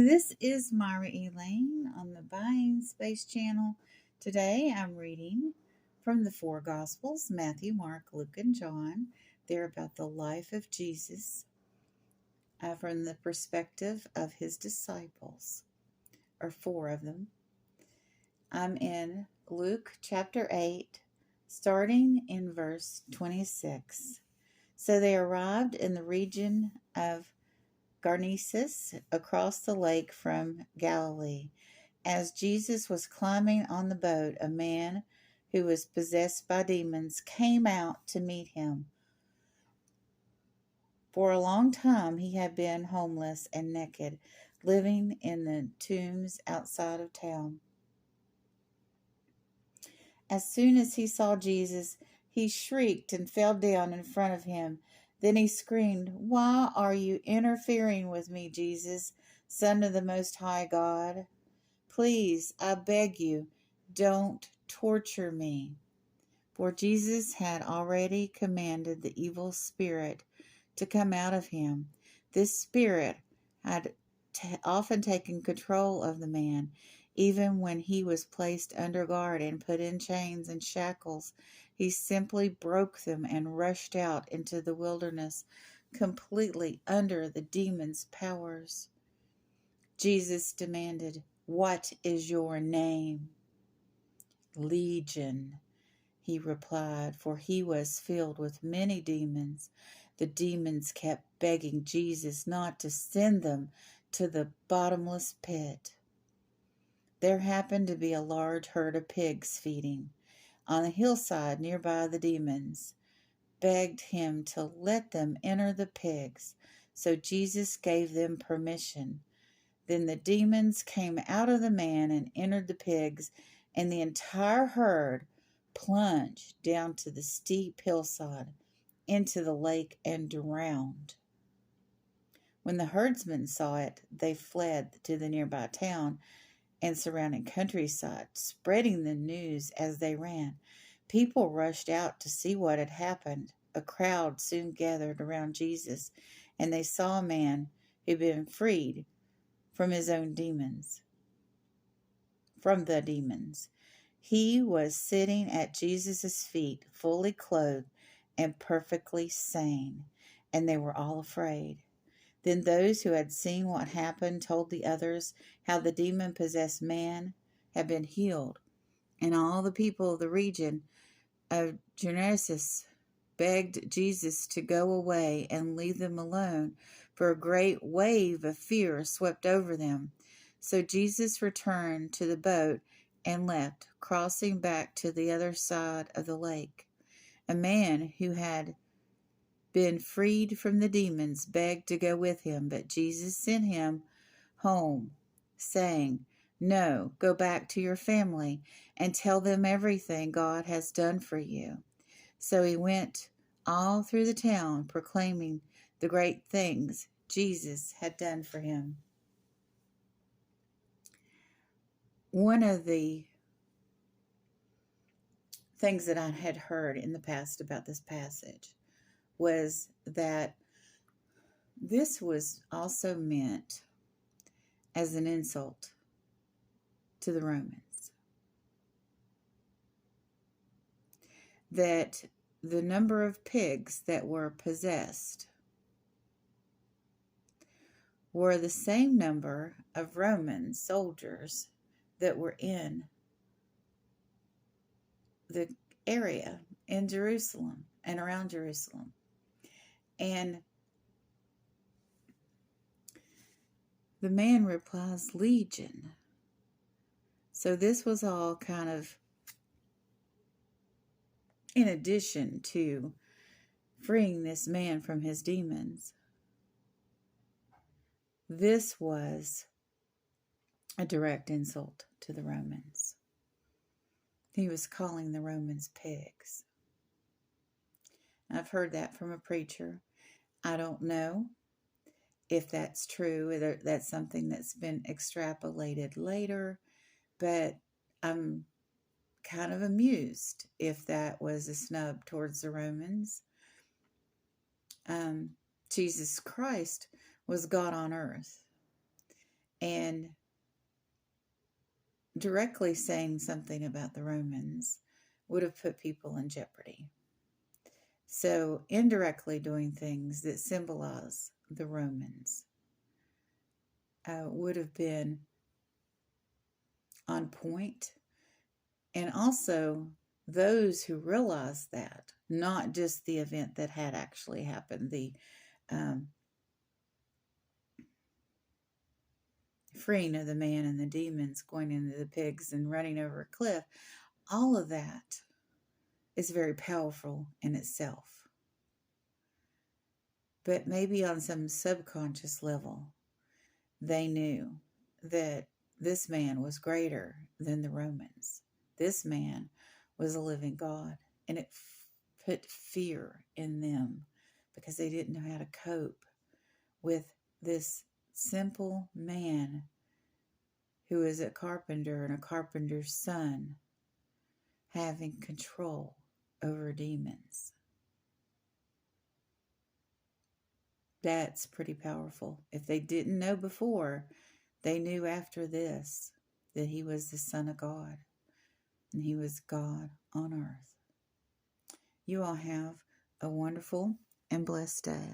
This is Myra Elaine on the Buying Space channel. Today I'm reading from the four Gospels Matthew, Mark, Luke, and John. They're about the life of Jesus from the perspective of his disciples, or four of them. I'm in Luke chapter 8, starting in verse 26. So they arrived in the region of Garnesus across the lake from Galilee. As Jesus was climbing on the boat, a man who was possessed by demons came out to meet him. For a long time he had been homeless and naked, living in the tombs outside of town. As soon as he saw Jesus, he shrieked and fell down in front of him. Then he screamed, "Why are you interfering with me, Jesus, Son of the Most High God? Please, I beg you, don't torture me." For Jesus had already commanded the evil spirit to come out of him. This spirit had often taken control of the man. Even when he was placed under guard and put in chains and shackles, he simply broke them and rushed out into the wilderness, completely under the demon's powers. Jesus demanded, "What is your name?" "Legion," he replied, for he was filled with many demons. The demons kept begging Jesus not to send them to the bottomless pit. There happened to be a large herd of pigs feeding on a hillside nearby. The demons begged him to let them enter the pigs, so Jesus gave them permission. Then the demons came out of the man and entered the pigs, and the entire herd plunged down to the steep hillside into the lake and drowned. When the herdsmen saw it, they fled to the nearby town and surrounding countryside, spreading the news as they ran. People rushed out to see what had happened. A crowd soon gathered around Jesus, and they saw a man who had been freed from his own demons. He was sitting at Jesus' feet, fully clothed and perfectly sane, and they were all afraid. Then those who had seen what happened told the others how the demon-possessed man had been healed, and all the people of the region of Gergeses begged Jesus to go away and leave them alone, for a great wave of fear swept over them. So Jesus returned to the boat and left, crossing back to the other side of the lake. A man who had been freed from the demons begged to go with him, but Jesus sent him home, saying, "No, go back to your family and tell them everything God has done for you." So he went all through the town, proclaiming the great things Jesus had done for him. One of the things that I had heard in the past about this passage was that this was also meant as an insult to the Romans. That the number of pigs that were possessed were the same number of Roman soldiers that were in the area in Jerusalem and around Jerusalem. And the man replies, "Legion." So this was all kind of in addition to freeing this man from his demons. This was a direct insult to the Romans. He was calling the Romans pigs. I've heard that from a preacher. I don't know if that's true, whether that's something that's been extrapolated later, but I'm kind of amused if that was a snub towards the Romans. Jesus Christ was God on earth, And directly saying something about the Romans would have put people in jeopardy. So indirectly doing things that symbolize the Romans would have been on point. And also those who realized that, not just the event that had actually happened, the um, freeing of the man and the demons going into the pigs and running over a cliff, all of that is very powerful in itself. But maybe on some subconscious level, they knew that this man was greater than the Romans. This man was a living God, and it put fear in them because they didn't know how to cope with this simple man who is a carpenter and a carpenter's son having control over demons. That's pretty powerful. If they didn't know before, they knew after this that he was the Son of God and he was God on earth. You all have a wonderful and blessed day.